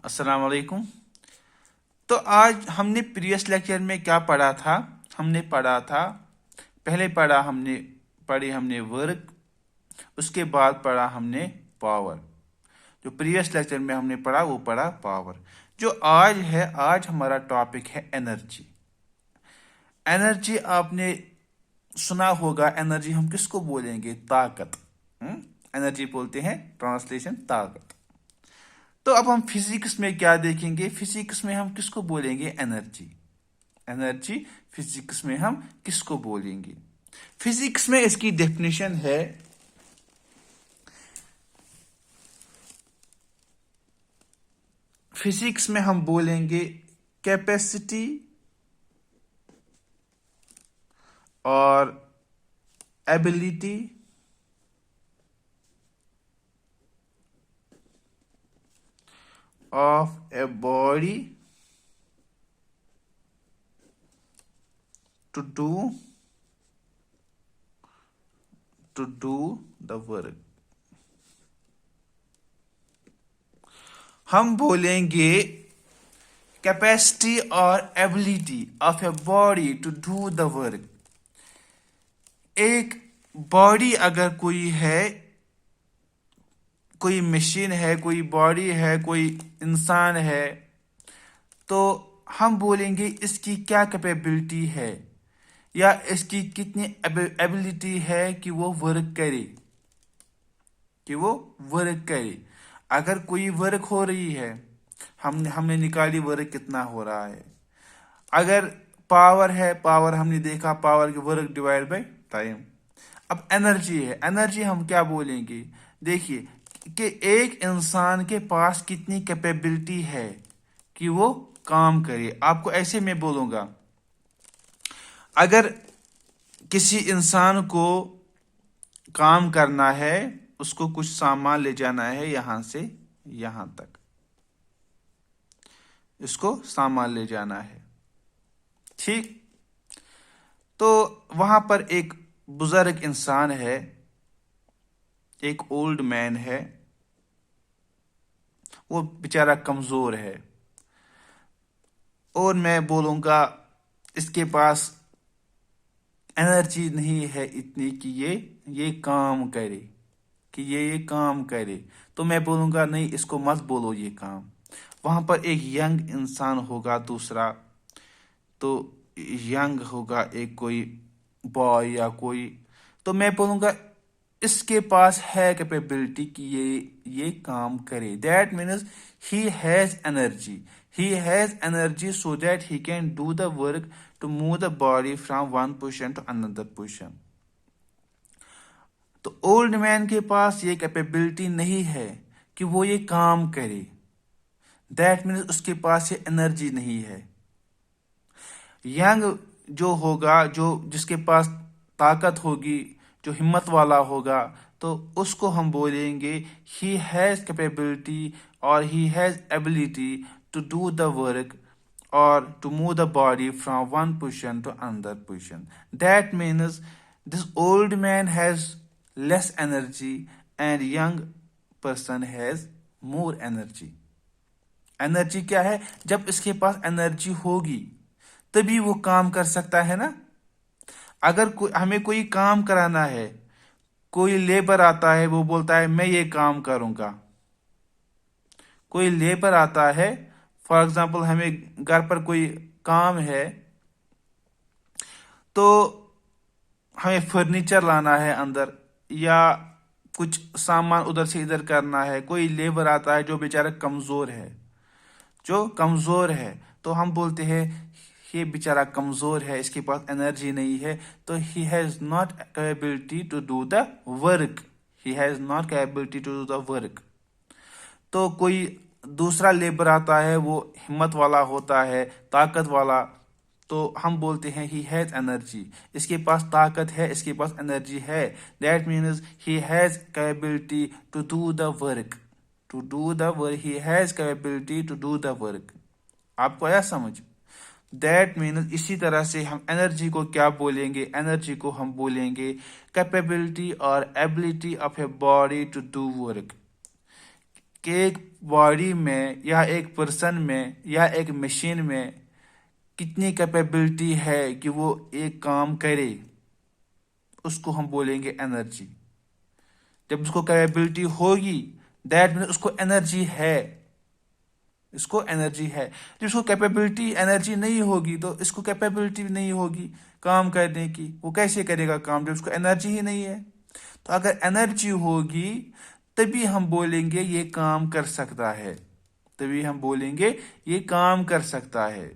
अस्सलाम वालेकुम। तो आज हमने प्रीवियस लेक्चर में क्या पढ़ा था? हमने पढ़ा था, पहले पढ़ी हमने वर्क, उसके बाद पढ़ा हमने पावर। जो प्रीवियस लेक्चर में हमने पढ़ा वो पढ़ा पावर। जो आज है, आज हमारा टॉपिक है एनर्जी। एनर्जी आपने सुना होगा। एनर्जी हम किसको बोलेंगे? ताकत। एनर्जी बोलते हैं, ट्रांसलेशन ताकत। तो अब हम फिजिक्स में क्या देखेंगे? फिजिक्स में हम किसको बोलेंगे? एनर्जी। एनर्जी फिजिक्स में हम किसको बोलेंगे? फिजिक्स में इसकी डेफिनेशन है, फिजिक्स में हम बोलेंगे कैपेसिटी और ability of a body to do the work। हम बोलेंगे कैपेसिटी और ability of a body to do the work. एक बॉडी अगर कोई है, कोई मशीन है, कोई बॉडी है, कोई इंसान है, तो हम बोलेंगे इसकी क्या कैपेबिलिटी है या इसकी कितनी एबिलिटी है कि वो वर्क करे, अगर कोई वर्क हो रही है, हमने निकाली वर्क कितना हो रहा है। अगर पावर है, पावर हमने देखा, पावर की वर्क डिवाइड बाय टाइम। अब एनर्जी है, एनर्जी हम क्या बोलेंगे? देखिए कि एक इंसान के पास कितनी कैपेबिलिटी है कि वो काम करे। आपको ऐसे में बोलूंगा, अगर किसी इंसान को काम करना है, उसको कुछ सामान ले जाना है यहां से यहां तक, इसको सामान ले जाना है, ठीक। तो वहां पर एक बुजुर्ग इंसान है, एक ओल्ड मैन है, वो बेचारा कमजोर है, और मैं बोलूंगा इसके पास एनर्जी नहीं है इतनी कि ये काम करे, ये काम करे। तो मैं बोलूंगा नहीं, इसको मत बोलो ये काम। वहां पर एक यंग इंसान होगा, दूसरा तो यंग होगा, एक कोई बॉय या कोई, तो मैं बोलूंगा इसके पास है कैपेबिलिटी कि ये काम करे। That means he has energy, so that he can do the work to move the body from one position to another position। तो ओल्ड मैन के पास ये कैपेबिलिटी नहीं है कि वो ये काम करे। दैट मीन्स उसके पास ये एनर्जी नहीं है। यंग जो होगा, जो जिसके पास ताकत होगी, जो हिम्मत वाला होगा, तो उसको हम बोलेंगे ही हैज कैपेबिलिटी और he has ability to do the work और to move the body from one position to another position. That means this old man has less energy and young person has more energy। Energy क्या है? जब इसके पास energy होगी तभी वो काम कर सकता है ना। अगर हमें कोई काम कराना है, कोई लेबर आता है, वो बोलता है मैं ये काम करूंगा। कोई लेबर आता है, फॉर एग्जांपल हमें घर पर कोई काम है, तो हमें फर्नीचर लाना है अंदर, या कुछ सामान उधर से इधर करना है। कोई लेबर आता है जो बेचारा कमजोर है, तो हम बोलते हैं ये बेचारा कमजोर है, इसके पास एनर्जी नहीं है, तो he has not capability to do the work. तो कोई दूसरा लेबर आता है, वो हिम्मत वाला होता है, ताकत वाला, तो हम बोलते हैं ही हैज एनर्जी, इसके पास ताकत है, इसके पास एनर्जी है। That means he has capability to do the work, he has capability to do the work. आपको आया समझ? दैट मीन्स इसी तरह से हम एनर्जी को क्या बोलेंगे? एनर्जी को हम बोलेंगे कैपेबिलिटी और ability of a body to do work. कि एक बॉडी में या एक पर्सन में या एक मशीन में कितनी कैपेबिलिटी है कि वो एक काम करे, उसको हम बोलेंगे एनर्जी। जब उसको कैपेबिलिटी होगी, दैट मीन्स उसको एनर्जी है, इसको एनर्जी है। जब इसको कैपेबिलिटी एनर्जी नहीं होगी तो इसको कैपेबिलिटी नहीं होगी काम करने की, वो कैसे करेगा काम जब उसको एनर्जी ही नहीं है। तो अगर एनर्जी होगी तभी हम बोलेंगे ये काम कर सकता है, तभी हम बोलेंगे ये काम कर सकता है।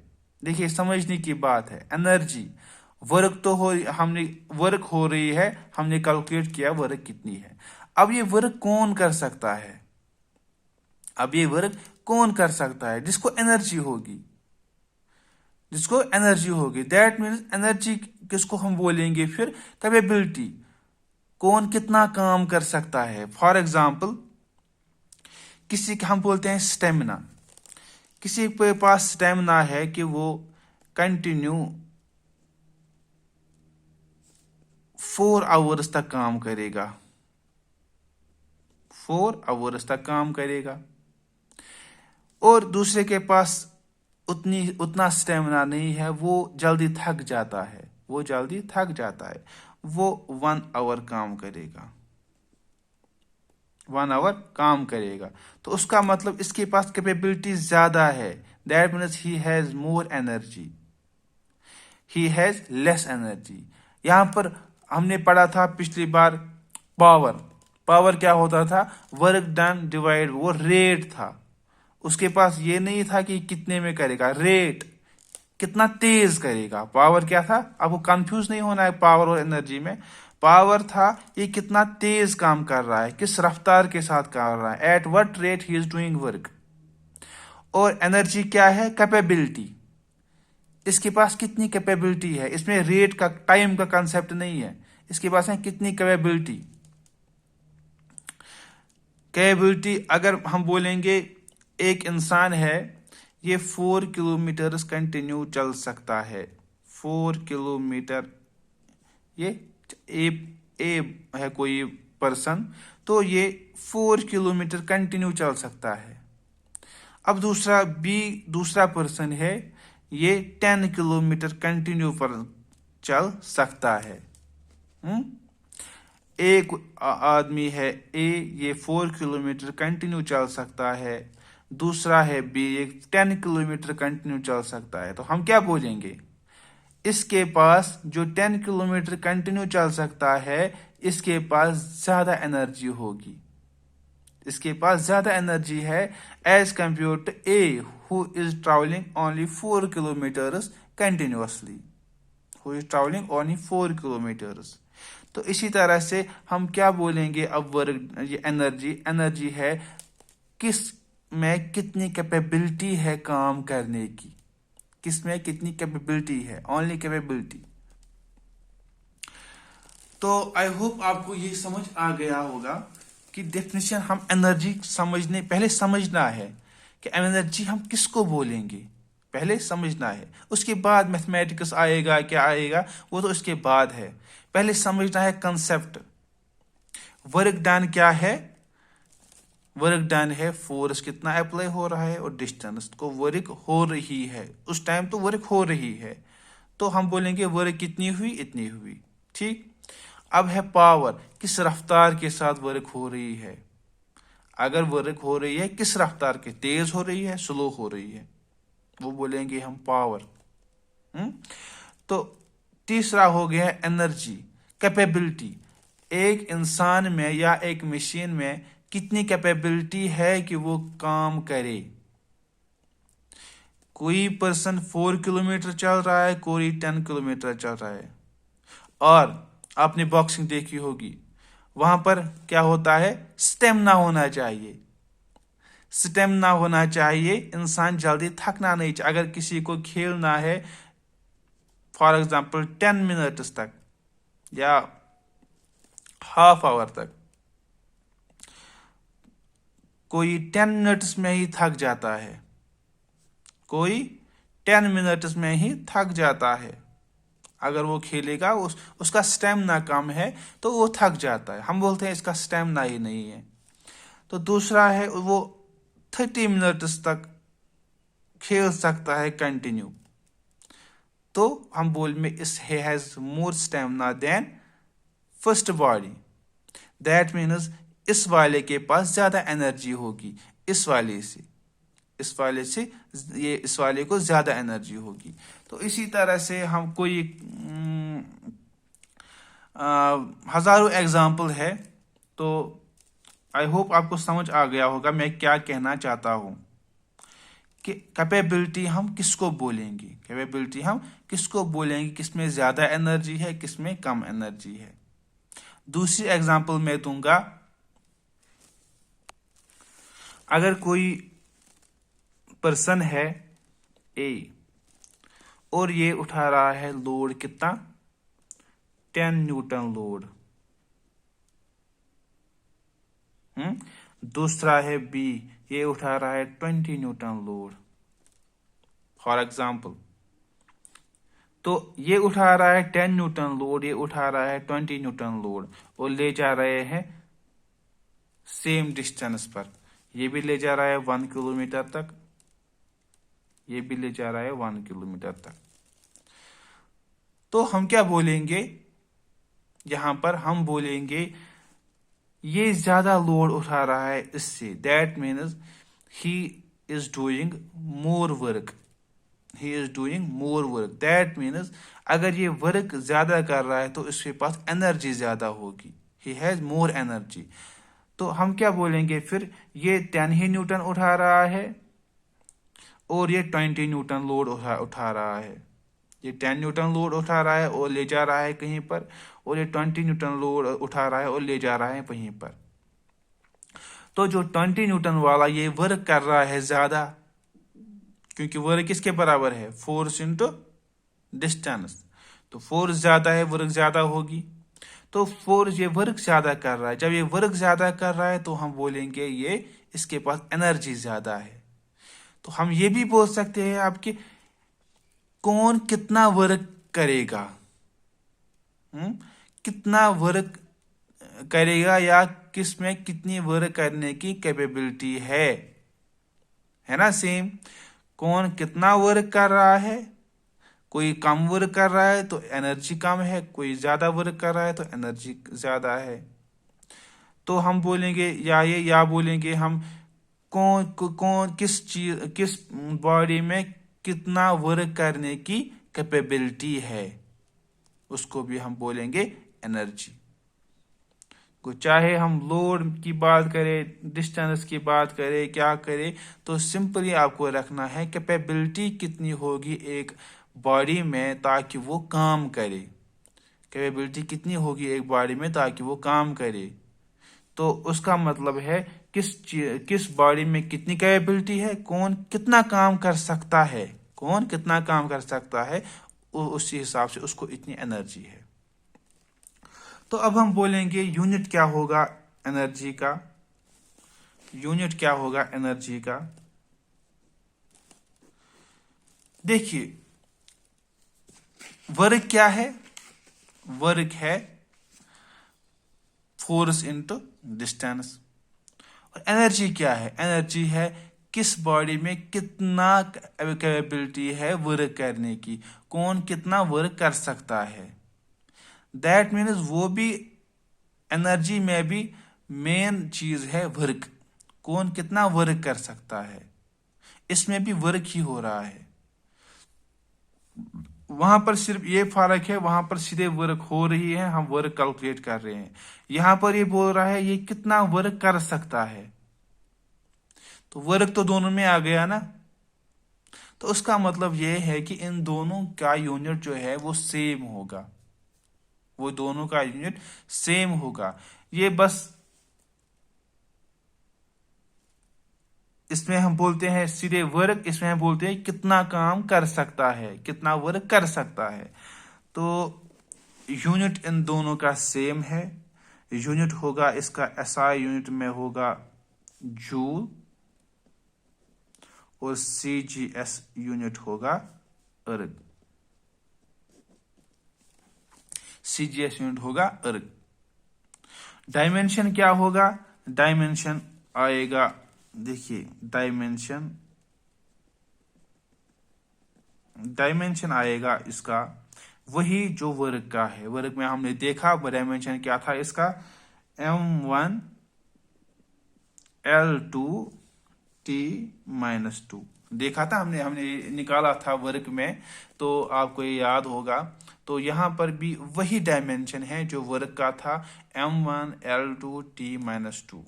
देखिए समझने की बात है, एनर्जी वर्क तो हो, हमने वर्क हो रही है, हमने कैलकुलेट किया वर्क कितनी है। अब ये वर्क कौन कर सकता है, अब ये वर्क कौन कर सकता है, जिसको एनर्जी होगी, जिसको एनर्जी होगी। दैट मीन्स एनर्जी किसको हम बोलेंगे फिर, कैपेबिलिटी, कौन कितना काम कर सकता है। फॉर एग्जाम्पल किसी का हम बोलते हैं स्टेमिना, किसी के पास स्टेमिना है कि वो कंटिन्यू 4 आवर्स तक काम करेगा, 4 आवर्स तक काम करेगा। और दूसरे के पास उतना स्टेमिना नहीं है, वो जल्दी थक जाता है, वो जल्दी थक जाता है, वो 1 आवर काम करेगा, 1 आवर काम करेगा। तो उसका मतलब इसके पास कैपेबिलिटी ज्यादा है। That means he has more energy, he has less energy. यहां पर हमने पढ़ा था पिछली बार पावर, पावर क्या होता था, वर्क डन डिवाइड, वो रेट था। उसके पास ये नहीं था कि कितने में करेगा, रेट कितना तेज करेगा। पावर क्या था, आपको कंफ्यूज नहीं होना है पावर और एनर्जी में। पावर था ये कितना तेज काम कर रहा है, किस रफ्तार के साथ कर रहा है, at what rate he is doing work. और एनर्जी क्या है, कैपेबिलिटी, इसके पास कितनी कैपेबिलिटी है। इसमें रेट का, टाइम का कंसेप्ट नहीं है, इसके पास है कितनी कैपेबिलिटी। कैपेबिलिटी अगर हम बोलेंगे एक इंसान है, ये 4 किलोमीटर कंटिन्यू चल सकता है, 4 किलोमीटर, ये ए है कोई पर्सन, तो ये 4 किलोमीटर कंटिन्यू चल सकता है। अब दूसरा बी, दूसरा पर्सन है, ये 10 किलोमीटर कंटिन्यू पर चल सकता है। एक आदमी है ए, ये 4 किलोमीटर कंटिन्यू चल सकता है। दूसरा है बी, ये 10 किलोमीटर कंटिन्यू चल सकता है। तो हम क्या बोलेंगे, इसके पास जो 10 किलोमीटर कंटिन्यू चल सकता है, इसके पास ज्यादा एनर्जी होगी, इसके पास ज्यादा एनर्जी है as compare to a who is travelling only 4 kilometres continuously, who is travelling only 4 kilometres. तो इसी तरह से हम क्या बोलेंगे, अब वर्क, ये एनर्जी, एनर्जी है किस में कितनी कैपेबिलिटी है काम करने की, किस में कितनी कैपेबिलिटी है, ओनली कैपेबिलिटी। तो आई होप आपको ये समझ आ गया होगा कि डेफिनेशन हम एनर्जी समझने, पहले समझना है कि एनर्जी हम किसको बोलेंगे, पहले समझना है। उसके बाद मैथमेटिक्स आएगा, क्या आएगा वो तो उसके बाद है। पहले समझना है कंसेप्ट। वर्क डन क्या है, वर्क डन है फोर्स कितना अप्लाई हो रहा है और डिस्टेंस को वर्क हो रही है, उस टाइम तो वर्क हो रही है, तो हम बोलेंगे वर्क कितनी हुई, इतनी हुई। ठीक। अब है पावर, किस रफ्तार के साथ वर्क हो रही है। अगर वर्क हो रही है किस रफ्तार के, तेज हो रही है, स्लो हो रही है, वो बोलेंगे हम पावर। तो तीसरा हो गया एनर्जी, कैपेबिलिटी। एक इंसान में या एक मशीन में कितनी कैपेबिलिटी है कि वो काम करे। कोई पर्सन 4 किलोमीटर चल रहा है, कोई 10 किलोमीटर चल रहा है। और आपने बॉक्सिंग देखी होगी, वहां पर क्या होता है, स्टेमिना होना चाहिए, स्टेमिना होना चाहिए, इंसान जल्दी थकना नहीं चाहिए। अगर किसी को खेलना है फॉर एग्जाम्पल 10 मिनट्स तक या हाफ आवर तक, कोई 10 मिनट्स में ही थक जाता है, कोई 10 मिनट्स में ही थक जाता है। अगर वो खेलेगा, उसका स्टेमिना कम है तो वो थक जाता है, हम बोलते हैं इसका स्टेमिना ही नहीं है। तो दूसरा है वो 30 मिनट्स तक खेल सकता है कंटिन्यू, तो हम बोल में इस he has more stamina than first body. That means इस वाले के पास ज्यादा एनर्जी होगी इस वाले से, ये इस वाले को ज्यादा एनर्जी होगी। तो इसी तरह से हम कोई हजारों एग्जाम्पल है, तो आई होप आपको समझ आ गया होगा मैं क्या कहना चाहता हूं कि कैपेबिलिटी हम किसको बोलेंगे, किसमें ज्यादा एनर्जी है, किसमें कम एनर्जी है। दूसरी एग्जांपल मैं दूंगा, अगर कोई पर्सन है ए और ये उठा रहा है लोड कितना, 10 न्यूटन लोड। दूसरा है बी, ये उठा रहा है 20 न्यूटन लोड फॉर एग्जाम्पल। तो ये उठा रहा है 10 न्यूटन लोड, ये उठा रहा है 20 न्यूटन लोड और ले जा रहे हैं सेम डिस्टेंस पर। ये भी ले जा रहा है 1 किलोमीटर तक, ये भी ले जा रहा है 1 किलोमीटर तक। तो हम क्या बोलेंगे यहां पर, हम बोलेंगे ये ज्यादा लोड उठा रहा है इससे, that means he is doing more work, that means अगर ये वर्क ज्यादा कर रहा है तो इसके पास एनर्जी ज्यादा होगी, ही हैज मोर एनर्जी। तो हम क्या बोलेंगे फिर, ये 10 ही न्यूटन उठा रहा है और ये 20 न्यूटन लोड उठा रहा है। ये 10 न्यूटन लोड उठा रहा है और ले जा रहा है कहीं पर, और ये 20 न्यूटन लोड उठा रहा है और ले जा रहा है वहीं पर। तो जो 20 न्यूटन वाला ये वर्क कर रहा है ज्यादा, क्योंकि वर्क किसके बराबर है, फोर्स इंटू डिस्टेंस। तो फोर्स ज्यादा है, वर्क ज्यादा होगी। तो फोर्स, ये वर्क ज्यादा कर रहा है, जब ये वर्क ज्यादा कर रहा है तो हम बोलेंगे ये इसके पास एनर्जी ज्यादा है। तो हम ये भी बोल सकते हैं आपके कौन कितना वर्क करेगा, कितना वर्क करेगा या किस में कितनी वर्क करने की कैपेबिलिटी है ना सेम। कौन कितना वर्क कर रहा है, कोई कम वर्क कर रहा है तो एनर्जी कम है, कोई ज्यादा वर्क कर रहा है तो एनर्जी ज्यादा है। तो हम बोलेंगे या बोलेंगे हम कौन किस बॉडी में कितना वर्क करने की कैपेबिलिटी है, उसको भी हम बोलेंगे एनर्जी को। चाहे हम लोड की बात करें, डिस्टेंस की बात करें, क्या करें, तो सिंपली आपको रखना है कैपेबिलिटी कितनी होगी एक बॉडी में ताकि वो काम करे, कैपेबिलिटी कितनी होगी एक बॉडी में ताकि वो काम करे। तो उसका मतलब है किस बॉडी में कितनी कैपेबिलिटी है, कौन कितना काम कर सकता है, उसी हिसाब से उसको इतनी एनर्जी है। तो अब हम बोलेंगे यूनिट क्या होगा एनर्जी का। देखिए वर्क क्या है, वर्क है फोर्स इनटू डिस्टेंस। और एनर्जी क्या है, एनर्जी है किस बॉडी में कितना कैपेबिलिटी है वर्क करने की, कौन कितना वर्क कर सकता है। दैट मीन्स वो भी एनर्जी में भी मेन चीज है वर्क, कौन कितना वर्क कर सकता है, इसमें भी वर्क ही हो रहा है। वहां पर सिर्फ ये फर्क है, वहां पर सीधे वर्क हो रही है, हम वर्क कैलकुलेट कर रहे हैं। यहां पर ये बोल रहा है ये कितना वर्क कर सकता है, तो वर्क तो दोनों में आ गया ना। तो उसका मतलब ये है कि इन दोनों का यूनिट जो है वो सेम होगा, ये बस इसमें हम बोलते हैं सीधे वर्क, इसमें हम बोलते हैं कितना काम कर सकता है, कितना वर्क कर सकता है। तो यूनिट इन दोनों का सेम है। यूनिट होगा इसका SI यूनिट में होगा जूल और CGS यूनिट होगा अर्ग, डायमेंशन क्या होगा, डायमेंशन आएगा देखिए डायमेंशन आएगा इसका वही जो वर्क का है। वर्क में हमने देखा डायमेंशन क्या था इसका, M1L2T-2 देखा था हमने हमने निकाला था वर्क में, तो आपको ये याद होगा। तो यहाँ पर भी वही डायमेंशन है जो वर्क का था, M1L2T-2।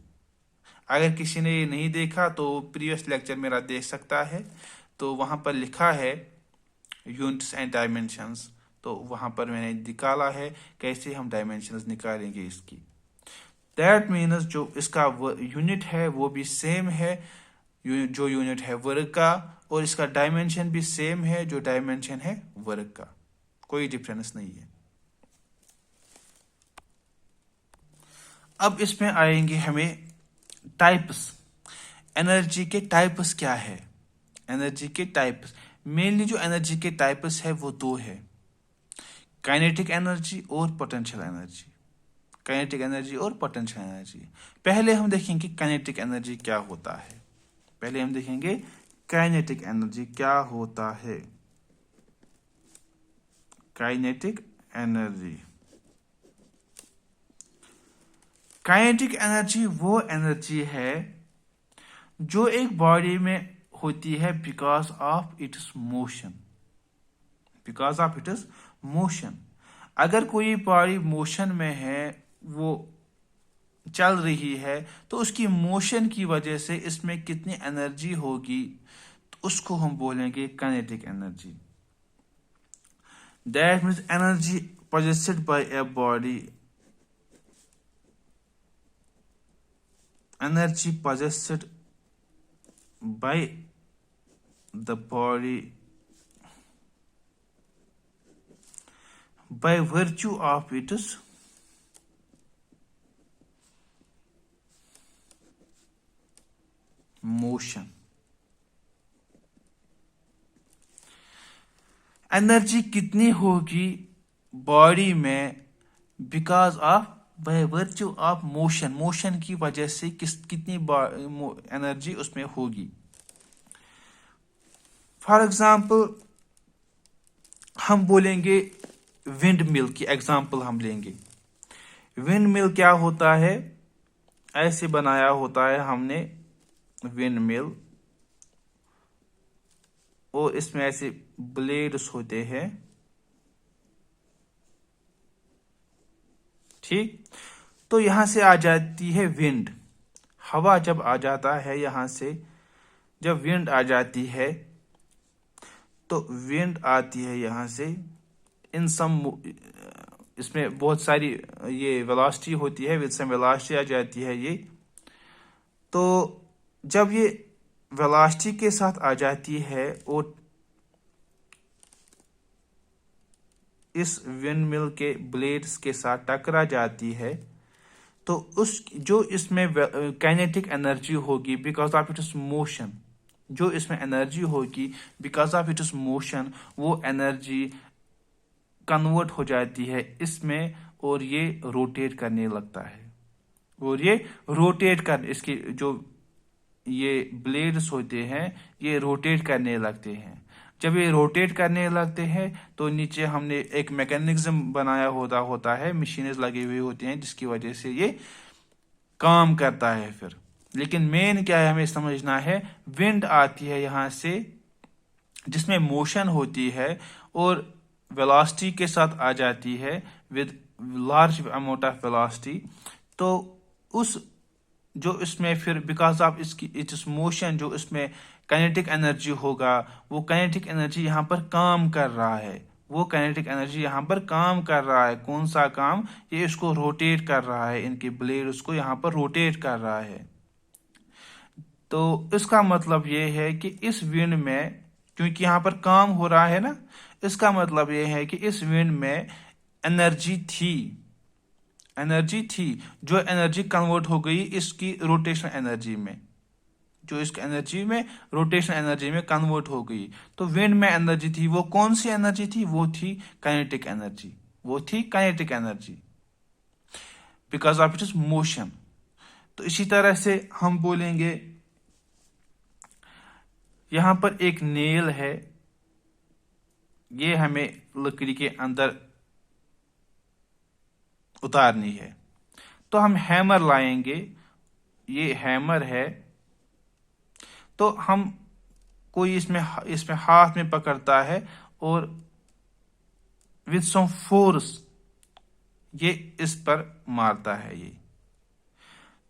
अगर किसी ने ये नहीं देखा तो प्रीवियस लेक्चर मेरा देख सकता है, तो वहां पर लिखा है यूनिट्स एंड डायमेंशंस, तो वहां पर मैंने निकाला है कैसे हम डायमेंशंस निकालेंगे इसकी। दैट मीन्स जो इसका यूनिट है वो भी सेम है, जो यूनिट है वर्ग का, और इसका डायमेंशन भी सेम है जो डायमेंशन है वर्ग का, कोई डिफरेंस नहीं है। अब इसमें आएंगे हमें टाइप्स। एनर्जी के टाइप्स क्या है? एनर्जी के टाइप्स मेनली जो एनर्जी के टाइप्स है वो दो है, काइनेटिक एनर्जी और पोटेंशियल एनर्जी। काइनेटिक एनर्जी और पोटेंशियल एनर्जी। पहले हम देखेंगे काइनेटिक एनर्जी क्या होता है। पहले हम देखेंगे काइनेटिक एनर्जी क्या होता है। काइनेटिक एनर्जी, काइनेटिक एनर्जी वो एनर्जी है जो एक बॉडी में होती है because of its motion. Because of its motion. अगर कोई बॉडी मोशन में है, वो चल रही है, तो उसकी मोशन की वजह से इसमें कितनी एनर्जी होगी, तो उसको हम बोलेंगे kinetic energy. That means energy possessed by a body, energy possessed by the body by virtue of its motion। Energy कितनी होगी बॉडी में because of by virtue of motion. Motion की वजह से कितनी एनर्जी उसमें होगी। फॉर एग्जाम्पल हम बोलेंगे विंड मिल की एग्जाम्पल हम लेंगे। विंड मिल क्या होता है? ऐसे बनाया होता है हमने विंड मिल, और इसमें ऐसे ब्लेड्स होते हैं, ठीक। तो यहां से आ जाती है विंड, हवा जब आ जाता है यहां से, जब विंड आ जाती है तो विंड आती है यहां से इन सम, इसमें बहुत सारी ये वेलोसिटी होती है, विद सम वेलोसिटी आ जाती है ये। तो जब ये वेलोसिटी के साथ आ जाती है और इस विंड मिल के ब्लेड्स के साथ टकरा जाती है, तो उस जो इसमें काइनेटिक एनर्जी होगी बिकॉज ऑफ इट्स मोशन, जो इसमें एनर्जी होगी बिकॉज ऑफ इट्स मोशन, वो एनर्जी कन्वर्ट हो जाती है इसमें, और ये रोटेट करने लगता है। और ये रोटेट कर, इसके जो ये ब्लेड्स होते हैं ये रोटेट करने लगते हैं। जब ये रोटेट करने लगते हैं तो नीचे हमने एक मैकेनिज्म बनाया होता है, मशीनें लगी हुई होती हैं जिसकी वजह से ये काम करता है फिर। लेकिन मेन क्या है हमें समझना है, विंड आती है यहां से जिसमें मोशन होती है और वेलोसिटी के साथ आ जाती है with large amount of velocity. तो उस जो इसमें फिर बिकॉज ऑफ इसकी इट्स मोशन जो इसमें काइनेटिक एनर्जी होगा, वो काइनेटिक एनर्जी यहाँ पर काम कर रहा है। वो काइनेटिक एनर्जी यहाँ पर काम कर रहा है। कौन सा काम? ये इसको रोटेट कर रहा है, इनके ब्लेड उसको यहाँ पर रोटेट कर रहा है। तो इसका मतलब ये है कि इस विंड में, क्योंकि यहाँ पर काम हो रहा है ना, इसका मतलब ये है कि इस विंड में एनर्जी थी, एनर्जी थी, जो एनर्जी कन्वर्ट हो गई इसकी रोटेशन एनर्जी में, जो इसकी एनर्जी में रोटेशन एनर्जी में कन्वर्ट हो गई। तो विंड में एनर्जी थी, वो कौन सी एनर्जी थी? वो थी काइनेटिक एनर्जी, वो थी kinetic energy because of its motion. तो इसी तरह से हम बोलेंगे यहाँ पर एक नेल है, ये हमें लकड़ी के अंदर उतारनी है। तो हम हैमर लाएंगे, ये हैमर है। तो हम कोई इसमें इसमें हाथ में पकड़ता है और विद सम फोर्स ये इस पर मारता है। ये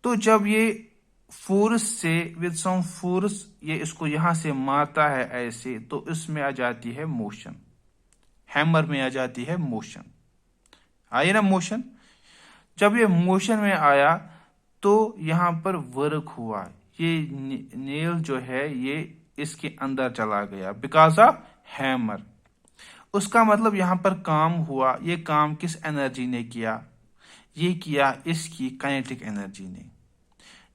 तो जब ये फोर्स से विद सम फोर्स ये इसको यहां से मारता है ऐसे, तो इसमें आ जाती है मोशन, हैमर में आ जाती है मोशन। आई ना मोशन? जब ये मोशन में आया तो यहां पर वर्क हुआ, ये नेल जो है ये इसके अंदर चला गया बिकॉज ऑफ हैमर। उसका मतलब यहां पर काम हुआ। ये काम किस एनर्जी ने किया? ये किया इसकी काइनेटिक एनर्जी ने।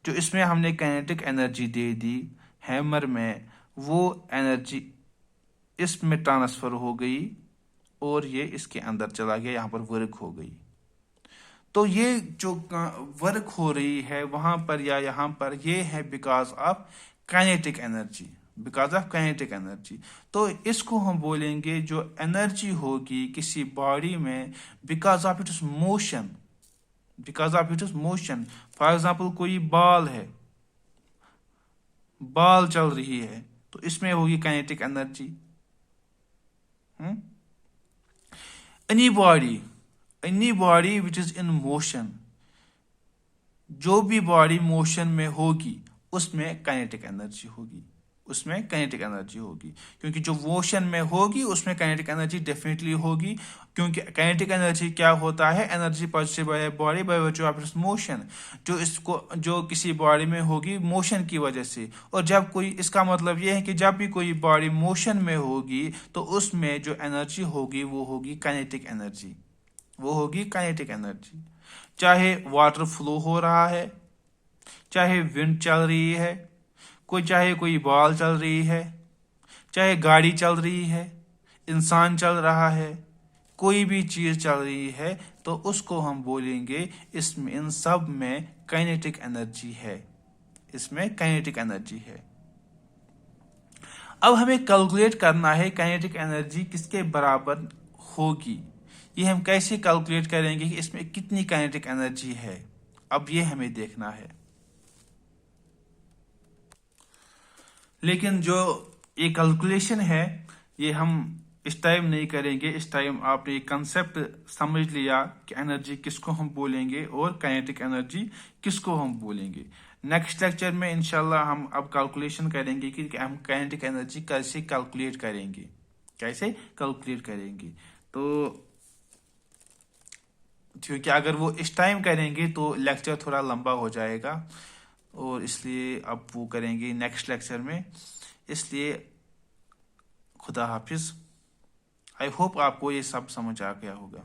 जो इसमें हमने काइनेटिक एनर्जी दे दी हैमर में, वो एनर्जी इसमें ट्रांसफर हो गई और ये इसके अंदर चला गया, यहां पर वर्क हो गई। तो ये जो वर्क हो रही है वहां पर या यहां पर, ये है because of kinetic energy, because of kinetic energy. तो इसको हम बोलेंगे जो एनर्जी होगी किसी बॉडी में because of its motion, because of its motion. For example कोई बॉल है, बॉल चल रही है, तो इसमें होगी kinetic energy. Any body which is in motion, जो भी बॉडी मोशन में होगी उसमें काइनेटिक एनर्जी होगी, उसमें काइनेटिक एनर्जी होगी। क्योंकि जो मोशन में होगी उसमें काइनेटिक एनर्जी डेफिनेटली होगी। क्योंकि काइनेटिक एनर्जी क्या होता है? Energy positive by body by virtue of its motion, जो किसी बॉडी में होगी मोशन की वजह से। और जब कोई, इसका मतलब यह है कि जब भी कोई बॉडी मोशन में होगी तो उसमें जो एनर्जी होगी वो होगी काइनेटिक एनर्जी, वो होगी काइनेटिक एनर्जी। चाहे वाटर फ्लो हो रहा है, चाहे विंड चल रही है, चाहे कोई बॉल चल रही है, चाहे गाड़ी चल रही है, इंसान चल रहा है, कोई भी चीज चल रही है, तो उसको हम बोलेंगे इसमें, इन सब में काइनेटिक एनर्जी है, इसमें काइनेटिक एनर्जी है। अब हमें कैलकुलेट करना है काइनेटिक एनर्जी किसके बराबर होगी। ये हम कैसे कैलकुलेट करेंगे कि इसमें कितनी काइनेटिक एनर्जी है? अब ये हमें देखना है। लेकिन जो ये कैलकुलेशन है ये हम इस टाइम नहीं करेंगे। इस टाइम आपने ये कंसेप्ट समझ लिया कि एनर्जी किसको हम बोलेंगे और काइनेटिक एनर्जी किसको हम बोलेंगे। नेक्स्ट लेक्चर में इंशाल्लाह हम अब कैलकुलेशन करेंगे कि हम काइनेटिक एनर्जी कैसे कैलकुलेट करेंगे, कैसे कैलकुलेट करेंगे। तो क्योंकि अगर वो इस टाइम करेंगे तो लेक्चर थोड़ा लंबा हो जाएगा, और इसलिए अब वो करेंगे नेक्स्ट लेक्चर में। इसलिए खुदा हाफिज। आई होप आपको ये सब समझ आ गया होगा।